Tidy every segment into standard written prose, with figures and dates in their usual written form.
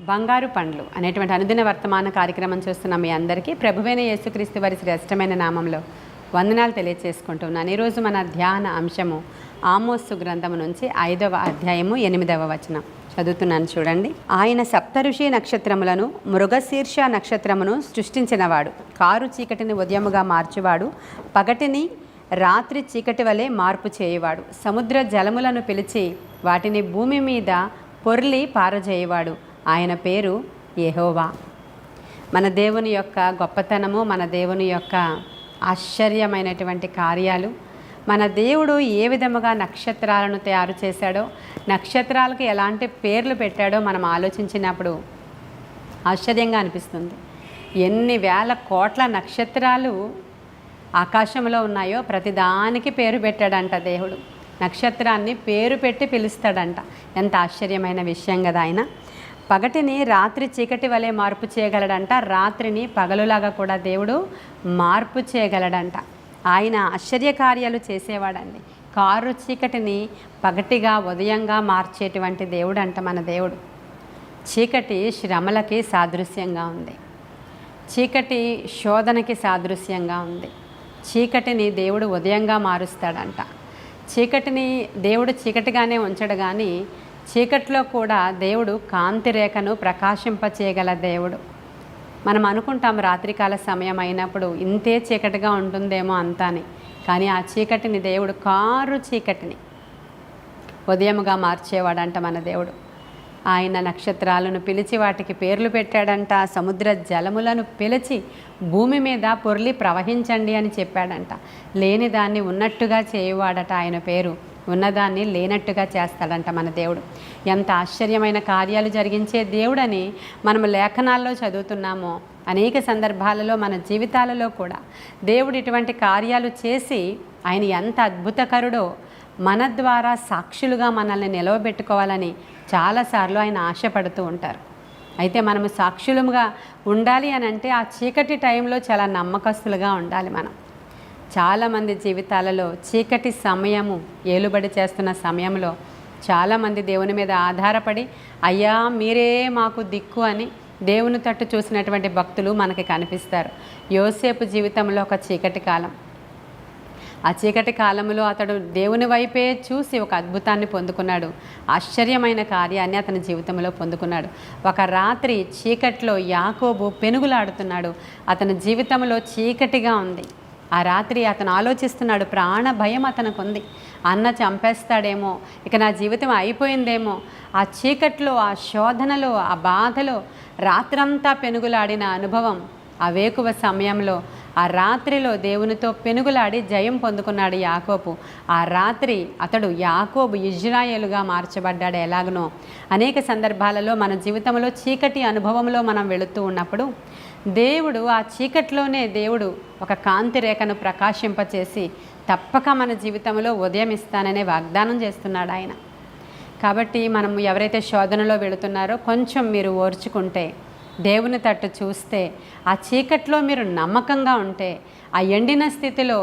బంగారు పండ్లు అనేటువంటి అనుదిన వర్తమాన కార్యక్రమం చూస్తున్న మీ అందరికీ ప్రభువైన యేసుక్రీస్తు వారి శ్రేష్టమైన నామంలో వందనాలు తెలియజేసుకుంటున్నాను. ఈరోజు మన ధ్యాన అంశము ఆమోసు గ్రంథము నుంచి 5వ అధ్యాయము 8వ వచనం చదువుతున్నాను, చూడండి. ఆయన సప్తఋషి నక్షత్రములను మృగశీర్ష నక్షత్రమును సృష్టించినవాడు, కారు చీకటిని ఉదయముగా మార్చువాడు, పగటిని రాత్రి చీకటి వలె మార్పు చేయువాడు, సముద్ర జలములను పిలిచి వాటిని భూమి మీద పొర్లి పారజేయువాడు. ఆయన పేరు యెహోవా. మన దేవుని యొక్క గొప్పతనము, మన దేవుని యొక్క ఆశ్చర్యమైనటువంటి కార్యాలు, మన దేవుడు ఏ విధముగా నక్షత్రాలను తయారు చేశాడో, నక్షత్రాలకు ఎలాంటి పేర్లు పెట్టాడో మనం ఆలోచించినప్పుడు ఆశ్చర్యంగా అనిపిస్తుంది. ఎన్ని వేల కోట్ల నక్షత్రాలు ఆకాశంలో ఉన్నాయో ప్రతిదానికి పేరు పెట్టాడంట దేవుడు. నక్షత్రాన్ని పేరు పెట్టి పిలుస్తాడంట. ఎంత ఆశ్చర్యమైన విషయం కదా. ఆయన పగటిని రాత్రి చీకటి వలె మార్పు చేయగలడంట, రాత్రిని పగలులాగా కూడా దేవుడు మార్పు చేయగలడంట. ఆయన ఆశ్చర్యకార్యాలు చేసేవాడండి. కారు చీకటిని పగటిగా ఉదయంగా మార్చేటువంటి దేవుడు అంట మన దేవుడు. చీకటి శ్రమలకి సాదృశ్యంగా ఉంది, చీకటి శోధనకి సాదృశ్యంగా ఉంది. చీకటిని దేవుడు ఉదయంగా మారుస్తాడంట. చీకటిని దేవుడు చీకటిగానే ఉంచడు, కానీ చీకటిలో కూడా దేవుడు కాంతి రేఖను ప్రకాశింపచేయగల దేవుడు. మనం అనుకుంటాం రాత్రికాల సమయం అయినప్పుడు ఇంతే చీకటిగా ఉంటుందేమో అంతాని, కానీ ఆ చీకటిని దేవుడు, కారు చీకటిని ఉదయముగా మార్చేవాడంట మన దేవుడు. ఆయన నక్షత్రాలను పిలిచి వాటికి పేర్లు పెట్టాడంట. సముద్ర జలములను పిలిచి భూమి మీద పొర్లి ప్రవహించండి అని చెప్పాడంట. లేని దాన్ని ఉన్నట్టుగా చేయువాడట ఆయన పేరు. ఉన్నదాన్ని లేనట్టుగా చేస్తాడంట మన దేవుడు. ఎంత ఆశ్చర్యమైన కార్యాలు జరిగించే దేవుడని మనము లేఖనాల్లో చదువుతున్నామో, అనేక సందర్భాలలో మన జీవితాలలో కూడా దేవుడు ఇటువంటి కార్యాలు చేసి ఆయన ఎంత అద్భుతకరుడో మన ద్వారా సాక్షులుగా మనల్ని నిలవబెట్టుకోవాలని చాలాసార్లు ఆయన ఆశపడుతూ ఉంటారు. అయితే మనము సాక్షులుగా ఉండాలి అని అంటే ఆ చీకటి టైంలో చాలా నమ్మకస్తులుగా ఉండాలి. మనం చాలామంది జీవితాలలో చీకటి సమయము ఏలుబడి చేస్తున్న సమయంలో చాలామంది దేవుని మీద ఆధారపడి, అయ్యా మీరే మాకు దిక్కు అని దేవుని తట్టు చూసినటువంటి భక్తులు మనకి కనిపిస్తారు. యోసేపు జీవితంలో ఒక చీకటి కాలం. ఆ చీకటి కాలంలో అతడు దేవుని వైపే చూసి ఒక అద్భుతాన్ని పొందుకున్నాడు. ఆశ్చర్యమైన కార్యాన్ని అతని జీవితంలో పొందుకున్నాడు. ఒక రాత్రి చీకట్లో యాకోబు పెనుగులాడుతున్నాడు. అతని జీవితంలో చీకటిగా ఉంది. ఆ రాత్రి అతను ఆలోచిస్తున్నాడు, ప్రాణ భయం అతనికి ఉంది. అన్న చంపేస్తాడేమో, ఇక నా జీవితం అయిపోయిందేమో. ఆ చీకట్లో, ఆ శోధనలో, ఆ బాధలో రాత్రంతా పెనుగులాడిన అనుభవం. ఆ వేకువ సమయంలో, ఆ రాత్రిలో దేవునితో పెనుగులాడి జయం పొందుకున్నాడు యాకోబు. ఆ రాత్రి అతడు యాకోబు ఇజ్రాయేలుగా మార్చబడ్డాడు. ఎలాగనో అనేక సందర్భాలలో మన జీవితంలో చీకటి అనుభవంలో మనం వెళుతూ ఉన్నప్పుడు దేవుడు ఆ చీకట్లోనే దేవుడు ఒక కాంతి రేఖను ప్రకాశింపచేసి తప్పక మన జీవితంలో ఉదయం ఇస్తాననే వాగ్దానం చేస్తున్నాడు ఆయన. కాబట్టి మనం ఎవరైతే శోధనలో వెళుతున్నారో కొంచెం మీరు ఓర్చుకుంటే, దేవుని తట్టు చూస్తే, ఆ చీకట్లో మీరు నమ్మకంగా ఉంటే, ఆ ఎండిన స్థితిలో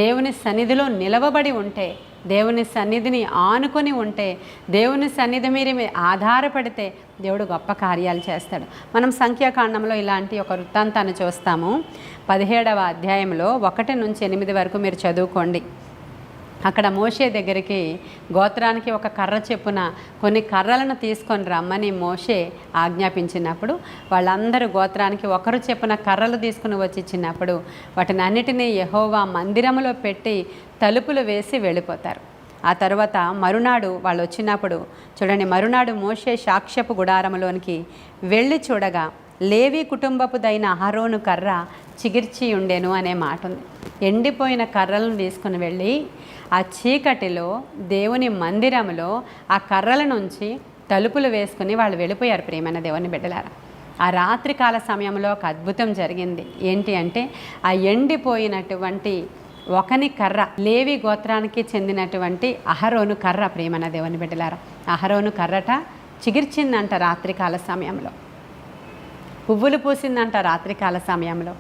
దేవుని సన్నిధిలో నిలవబడి ఉంటే, దేవుని సన్నిధిని ఆనుకొని ఉంటే, దేవుని సన్నిధి మీరు ఆధారపడితే దేవుడు గొప్ప కార్యాలు చేస్తాడు. మనం సంఖ్యాకాండంలో ఇలాంటి ఒక వృత్తాంతాన్ని చూస్తాము. 17వ అధ్యాయంలో 1 నుంచి 8 వరకు మీరు చదువుకోండి. అక్కడ మోషే దగ్గరికి గోత్రానికి ఒక కర్ర చెప్పున కొన్ని కర్రలను తీసుకొని రమ్మని మోషే ఆజ్ఞాపించినప్పుడు వాళ్ళందరూ గోత్రానికి ఒకరు చెప్పున కర్రలు తీసుకుని వచ్చి ఇచ్చినప్పుడు వాటిని అన్నిటినీ యెహోవా మందిరములో పెట్టి తలుపులు వేసి వెళ్ళిపోతారు. ఆ తర్వాత మరునాడు వాళ్ళు వచ్చినప్పుడు చూడండి, మరునాడు మోషే సాక్ష్యపు గుడారములోనికి వెళ్ళి చూడగా లేవి కుటుంబపుదైన అహరోను కర్ర చిగిర్చి ఉండెను అనే మాట ఉంది. ఎండిపోయిన కర్రలను తీసుకుని వెళ్ళి ఆ చీకటిలో దేవుని మందిరంలో ఆ కర్రల నుంచి తలుపులు వేసుకుని వాళ్ళు వెళ్ళిపోయారు. ప్రియమైన దేవుని బిడ్డలారా, ఆ రాత్రికాల సమయంలో ఒక అద్భుతం జరిగింది. ఏంటి అంటే ఆ ఎండిపోయినటువంటి ఒకని కర్ర, లేవి గోత్రానికి చెందినటువంటి అహరోను కర్ర, ప్రియమైన దేవుని బిడ్డలారా, అహరోను కర్రట చిగిర్చిందంట రాత్రికాల సమయంలో. పువ్వులు పూసిందంట రాత్రికాల సమయంలో.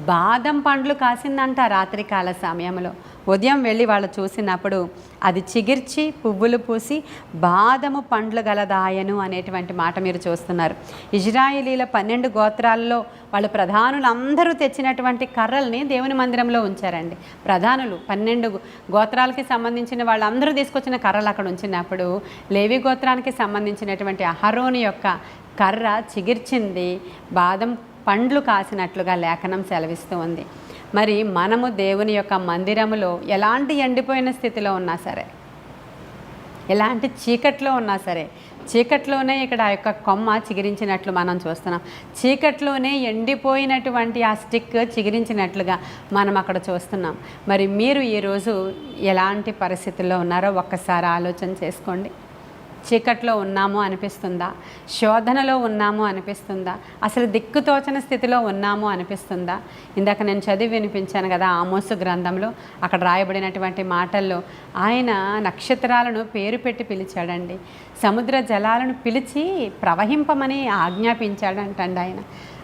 బాదం పండ్లు కాసిందంట రాత్రికాల సమయంలో. ఉదయం వెళ్ళి వాళ్ళు చూసినప్పుడు అది చిగిర్చి పువ్వులు పూసి బాదము పండ్లు గలదాయను అనేటువంటి మాట మీరు చూస్తున్నారు. ఇజ్రాయేలీల 12 గోత్రాల్లో వాళ్ళు ప్రధానులందరూ తెచ్చినటువంటి కర్రల్ని దేవుని మందిరంలో ఉంచారండి. ప్రధానులు 12 గోత్రాలకి సంబంధించిన వాళ్ళందరూ తీసుకొచ్చిన కర్రలు అక్కడ ఉంచినప్పుడు లేవి గోత్రానికి సంబంధించినటువంటి అహరోను యొక్క కర్ర చిగిర్చింది, బాదం పండ్లు కాసినట్లుగా లేఖనం సెలవిస్తూ ఉంది. మరి మనము దేవుని యొక్క మందిరములో ఎలాంటి ఎండిపోయిన స్థితిలో ఉన్నా సరే, ఎలాంటి చీకట్లో ఉన్నా సరే, చీకట్లోనే ఇక్కడ ఆ యొక్క కొమ్మ చిగిరించినట్లు మనం చూస్తున్నాం. చీకట్లోనే ఎండిపోయినటువంటి ఆ స్టిక్ చిగిరించినట్లుగా మనం అక్కడ చూస్తున్నాం. మరి మీరు ఈరోజు ఎలాంటి పరిస్థితుల్లో ఉన్నారో ఒక్కసారి ఆలోచన చేసుకోండి. చీకట్లో ఉన్నాము అనిపిస్తుందా? శోధనలో ఉన్నాము అనిపిస్తుందా? అసలు దిక్కుతోచని స్థితిలో ఉన్నాము అనిపిస్తుందా? ఇందాక నేను చదివి వినిపించాను కదా ఆమోసు గ్రంథంలో, అక్కడ రాయబడినటువంటి మాటల్లో ఆయన నక్షత్రాలను పేరు పెట్టి పిలిచాడండి. సముద్ర జలాలను పిలిచి ప్రవహింపమని ఆజ్ఞాపించాడంటండి ఆయన.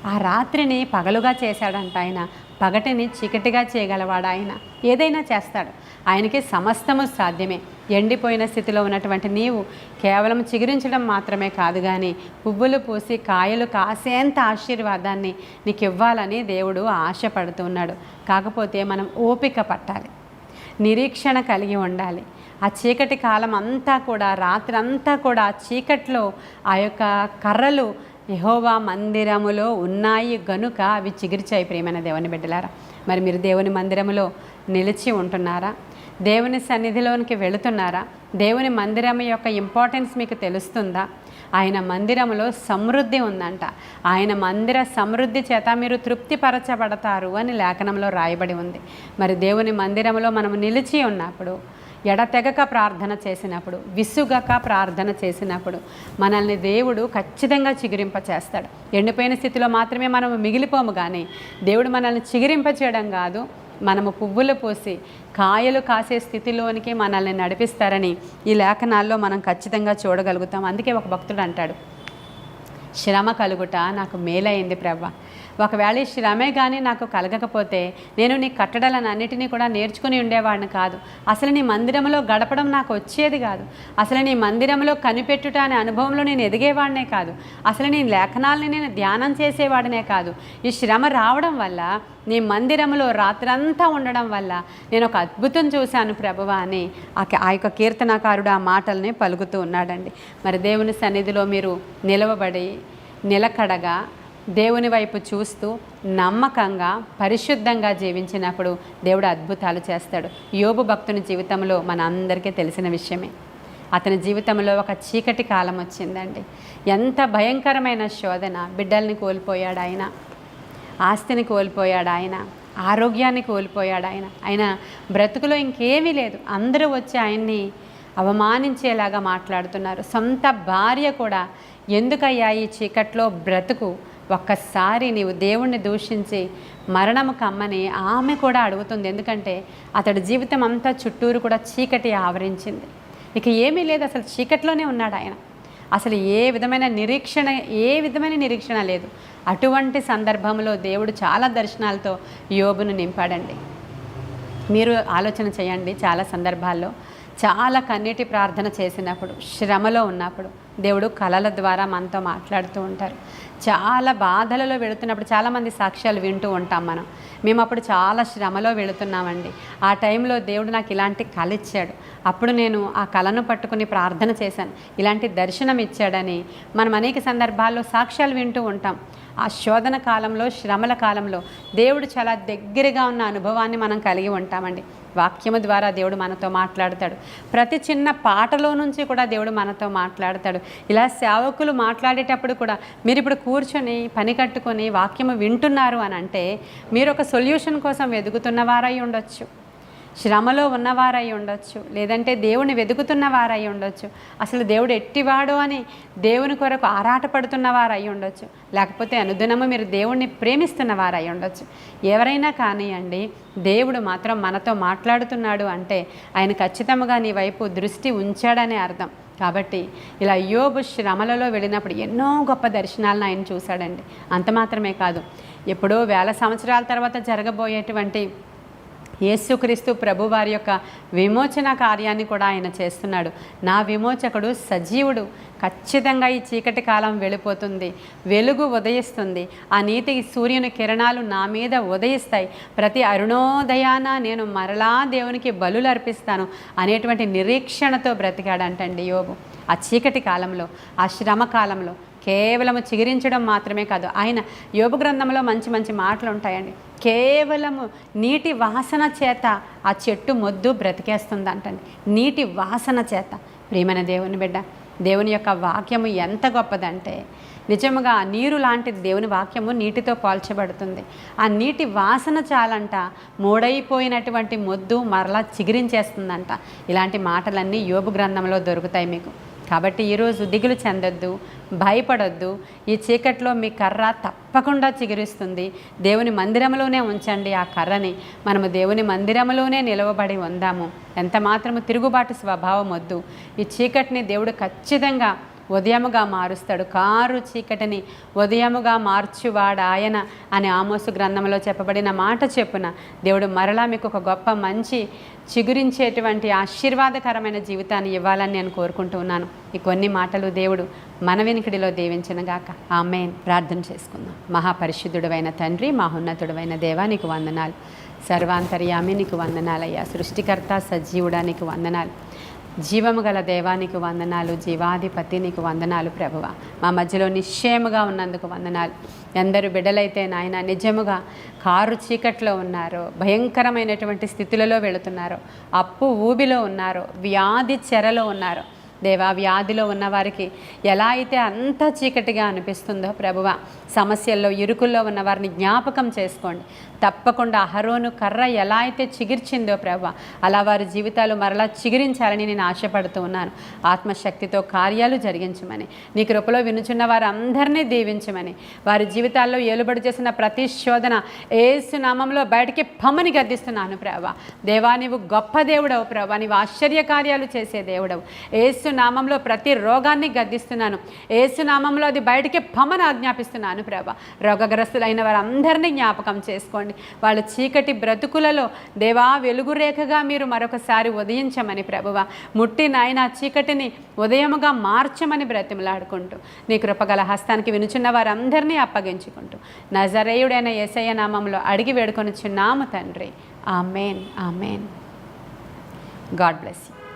ఆ రాత్రిని పగలుగా చేశాడంట ఆయన. పగటిని చీకటిగా చేయగలవాడు ఆయన. ఏదైనా చేస్తాడు. ఆయనకి సమస్తము సాధ్యమే. ఎండిపోయిన స్థితిలో ఉన్నటువంటి నీవు కేవలం చిగురించడం మాత్రమే కాదు, కానీ పువ్వులు పూసి కాయలు కాసేంత ఆశీర్వాదాన్ని నీకు ఇవ్వాలని దేవుడు ఆశపడుతున్నాడు. కాకపోతే మనం ఓపిక పట్టాలి, నిరీక్షణ కలిగి ఉండాలి. ఆ చీకటి కాలం అంతా కూడా, రాత్రి అంతా కూడా చీకట్లో ఆ యొక్క కర్రలు యెహోవా మందిరములో ఉన్నాయి గనుక అవి చిగిర్చాయి. ప్రియమైన దేవుని బిడ్డలారా, మరి మీరు దేవుని మందిరములో నిలిచి ఉంటున్నారా? దేవుని సన్నిధిలోనికి వెళుతున్నారా? దేవుని మందిరం యొక్క ఇంపార్టెన్స్ మీకు తెలుస్తుందా? ఆయన మందిరములో సమృద్ధి ఉందంట. ఆయన మందిర సమృద్ధి చేత మీరు తృప్తిపరచబడతారు అని లేఖనంలో రాయబడి ఉంది. మరి దేవుని మందిరంలో మనము నిలిచి ఉన్నప్పుడు, ఎడతెగక ప్రార్థన చేసినప్పుడు, విసుగక ప్రార్థన చేసినప్పుడు మనల్ని దేవుడు ఖచ్చితంగా చిగురింప చేస్తాడు. ఎండిపోయిన స్థితిలో మాత్రమే మనము మిగిలిపోము, కానీ దేవుడు మనల్ని చిగురింప చేయడం కాదు, మనము పువ్వులు పూసి కాయలు కాసే స్థితిలోనికి మనల్ని నడిపిస్తారని ఈ లేఖనాల్లో మనం ఖచ్చితంగా చూడగలుగుతాం. అందుకే ఒక భక్తుడు అంటాడు, శ్రమ కలుగుట నాకు మేలైంది ప్రభా. ఒకవేళ ఈ శ్రమే కానీ నాకు కలగకపోతే నేను నీ కట్టడలను అన్నిటినీ కూడా నేర్చుకుని ఉండేవాడిని కాదు. అసలు నీ మందిరంలో గడపడం నాకు వచ్చేది కాదు. అసలు నీ మందిరంలో కనిపెట్టుట అనే అనుభవంలో నేను ఎదిగేవాడినే కాదు. అసలు నీ లేఖనాలని నేను ధ్యానం చేసేవాడినే కాదు. ఈ శ్రమ రావడం వల్ల, నీ మందిరంలో రాత్రంతా ఉండడం వల్ల నేను ఒక అద్భుతం చూశాను ప్రభువా అని ఆ యొక్క కీర్తనాకారుడు ఆ మాటల్ని పలుకుతూ ఉన్నాడండి. మరి దేవుని సన్నిధిలో మీరు నిలవబడి నిలకడగా దేవుని వైపు చూస్తూ నమ్మకంగా పరిశుద్ధంగా జీవించినప్పుడు దేవుడు అద్భుతాలు చేస్తాడు. యోబు భక్తుని జీవితంలో మన అందరికీ తెలిసిన విషయమే. అతని జీవితంలో ఒక చీకటి కాలం వచ్చిందండి. ఎంత భయంకరమైన శోధన. బిడ్డల్ని కోల్పోయాడు ఆయన, ఆస్తిని కోల్పోయాడు ఆయన, ఆరోగ్యాన్ని కోల్పోయాడు ఆయన. ఆయన బ్రతుకులో ఇంకేమీ లేదు. అందరూ వచ్చి ఆయన్ని అవమానించేలాగా మాట్లాడుతున్నారు. సొంత భార్య కూడా, ఎందుకయ్యా ఈ చీకట్లో బ్రతుకు, ఒక్కసారి నీవు దేవుణ్ణి దూషించి మరణము కమ్మని ఆమె కూడా అడుగుతుంది. ఎందుకంటే అతడి జీవితం అంతా చుట్టూరు కూడా చీకటి ఆవరించింది. ఇక ఏమీ లేదు, అసలు చీకట్లోనే ఉన్నాడు ఆయన. అసలు ఏ విధమైన నిరీక్షణ లేదు. అటువంటి సందర్భంలో దేవుడు చాలా దర్శనాలతో యోబును నింపాడండి. మీరు ఆలోచన చేయండి, చాలా సందర్భాల్లో చాలా కన్నీటి ప్రార్థన చేసినప్పుడు, శ్రమలో ఉన్నప్పుడు దేవుడు కలల ద్వారా మనతో మాట్లాడుతూ ఉంటారు. చాలా బాధలలో వెళుతున్నప్పుడు చాలామంది సాక్ష్యాలు వింటూ ఉంటాం మనం. మేము అప్పుడు చాలా శ్రమలో వెళుతున్నామండి, ఆ టైంలో దేవుడు నాకు ఇలాంటి కళ ఇచ్చాడు, అప్పుడు నేను ఆ కళను పట్టుకుని ప్రార్థన చేశాను, ఇలాంటి దర్శనం ఇచ్చాడని మనం అనేక సందర్భాల్లో సాక్ష్యాలు వింటూ ఉంటాం. ఆ శోధన కాలంలో, శ్రమల కాలంలో దేవుడు చాలా దగ్గరగా ఉన్న అనుభవాన్ని మనం కలిగి ఉంటామండి. వాక్యము ద్వారా దేవుడు మనతో మాట్లాడతాడు. ప్రతి చిన్న పాటలో నుంచి కూడా దేవుడు మనతో మాట్లాడతాడు. ఇలా సేవకులు మాట్లాడేటప్పుడు కూడా మీరు ఇప్పుడు కూర్చొని పని కట్టుకొని వాక్యము వింటున్నారు అని అంటే మీరు ఒక సొల్యూషన్ కోసం వెతుకుతున్నవారై ఉండొచ్చు, శ్రమలో ఉన్నవారై ఉండొచ్చు, లేదంటే దేవుని వెతుకుతున్న వారై ఉండొచ్చు, అసలు దేవుడు ఎట్టివాడు అని దేవుని కొరకు ఆరాటపడుతున్న వారై ఉండొచ్చు, లేకపోతే అనుదినము మీరు దేవుణ్ణి ప్రేమిస్తున్న వారై ఉండొచ్చు. ఎవరైనా కానివ్వండి, దేవుడు మాత్రం మనతో మాట్లాడుతున్నాడు అంటే ఆయన ఖచ్చితంగా నీ వైపు దృష్టి ఉంచాడనే అర్థం. కాబట్టి ఇలా యోబు శ్రమలలో వెళ్ళినప్పుడు ఎన్నో గొప్ప దర్శనాలను ఆయన చూశాడండి. అంత మాత్రమే కాదు, ఎప్పుడో వేల సంవత్సరాల తర్వాత జరగబోయేటువంటి యేసుక్రీస్తు ప్రభు వారి యొక్క విమోచన కార్యాన్ని కూడా ఆయన చేస్తున్నాడు. నా విమోచకుడు సజీవుడు. ఖచ్చితంగా ఈ చీకటి కాలం వెళ్ళిపోతుంది, వెలుగు ఉదయిస్తుంది. ఆ నీతి సూర్యుని కిరణాలు నా మీద ఉదయిస్తాయి. ప్రతి అరుణోదయాన నేను మరలా దేవునికి బలులు అర్పిస్తాను అనేటువంటి నిరీక్షణతో బ్రతికాడంటండి యోబు. ఆ చీకటి కాలంలో, ఆ శ్రమ కాలంలో కేవలము చిగురించడం మాత్రమే కాదు, ఆయన యోబు గ్రంథంలో మంచి మంచి మాటలు ఉంటాయండి. కేవలము నీటి వాసన చేత ఆ చెట్టు మొద్దు బ్రతికేస్తుందంటండి. నీటి వాసన చేత. ప్రియమైన దేవుని బిడ్డ, దేవుని యొక్క వాక్యము ఎంత గొప్పదంటే, నిజముగా నీరు లాంటిది దేవుని వాక్యము నీటితో పోల్చబడుతుంది. ఆ నీటి వాసన చాలంట మూడైపోయినటువంటి మొద్దు మరలా చిగురించేస్తుందంట. ఇలాంటి మాటలన్నీ యోబు గ్రంథంలో దొరుకుతాయి మీకు. కాబట్టి ఈరోజు దిగులు చెందొద్దు, భయపడొద్దు. ఈ చీకట్లో మీ కర్ర తప్పకుండా చిగురిస్తుంది. దేవుని మందిరంలోనే ఉంచండి ఆ కర్రని. మనము దేవుని మందిరంలోనే నిలవబడి ఉందాము. ఎంత మాత్రము తిరుగుబాటు స్వభావం వద్దు. ఈ చీకటిని దేవుడు ఖచ్చితంగా ఉదయముగా మారుస్తాడు. కారు చీకటిని ఉదయముగా మార్చువాడు ఆయన అని ఆమోసు గ్రంథంలో చెప్పబడిన మాట చెప్పున దేవుడు మరలా మీకు ఒక గొప్ప మంచి చిగురించేటువంటి ఆశీర్వాదకరమైన జీవితాన్ని ఇవ్వాలని నేను కోరుకుంటున్నాను. ఈ కొన్ని మాటలు దేవుడు మన వినికిడిలో దీవించునుగాక. ఆమేన్. ప్రార్థన చేసుకుందాం. మహాపరిశుద్ధుడైన తండ్రి, మహోన్నతుడైన దేవా, నీకు వందనాలు. సర్వాంతర్యామి నీకు వందనాలయ్యా. సృష్టికర్త సజీవుడా నీకు వందనాలు. జీవము గల దేవానికి వందనాలు. జీవాధిపతి నీకు వందనాలు ప్రభువ. మా మధ్యలో నిశ్చయముగా ఉన్నందుకు వందనాలు. ఎందరు బిడ్డలైతే నాయన నిజముగా కారు చీకట్లో ఉన్నారో, భయంకరమైనటువంటి స్థితులలో వెళుతున్నారో, అప్పు ఊబిలో ఉన్నారో, వ్యాధి చెరలో ఉన్నారో దేవా, వ్యాధిలో ఉన్నవారికి ఎలా అయితే అంత చీకటిగా అనిపిస్తుందో ప్రభువ, సమస్యల్లో ఇరుకుల్లో ఉన్న వారిని జ్ఞాపకం చేసుకోండి. తప్పకుండా అహరోను కర్ర ఎలా అయితే చిగిర్చిందో ప్రభువ, అలా వారి జీవితాలు మరలా చిగురించాలని నేను ఆశపడుతూ ఉన్నాను. ఆత్మశక్తితో కార్యాలు జరిగించమని, నీ కృపలో వినుచున్న వారందరినీ దీవించమని, వారి జీవితాల్లో ఏలుబడి చేసిన ప్రతి శోధన యేసు నామంలో బయటికి పమ్మని గద్దిస్తున్నాను ప్రభువ. దేవా, నీవు గొప్ప దేవుడవు ప్రభువ, నీవు ఆశ్చర్య కార్యాలు చేసే దేవుడవు. యేసు నామంలో ప్రతి రోగాన్ని గద్దిస్తున్నాను. యేసు నామంలో అది బయటికి పమ్మని ఆజ్ఞాపిస్తున్నాను ప్రభువ. రోగగ్రస్తులైన వారందరినీ జ్ఞాపకం చేసుకోండి. వాళ్ళ చీకటి బ్రతుకులలో దేవా వెలుగు రేఖగా మీరు మరొకసారి ఉదయించమని ప్రభువ, ముట్టి నాయన చీకటిని ఉదయముగా మార్చమని బ్రతిమలాడుకుంటూ నీ కృపగల హస్తానికి వినుచున్న వారందరినీ అప్పగించుకుంటూ నజరేయుడైన యేసయ్య నామంలో అడిగి వేడుకొనుచున్నాము తండ్రి. Amen. Amen. God bless you.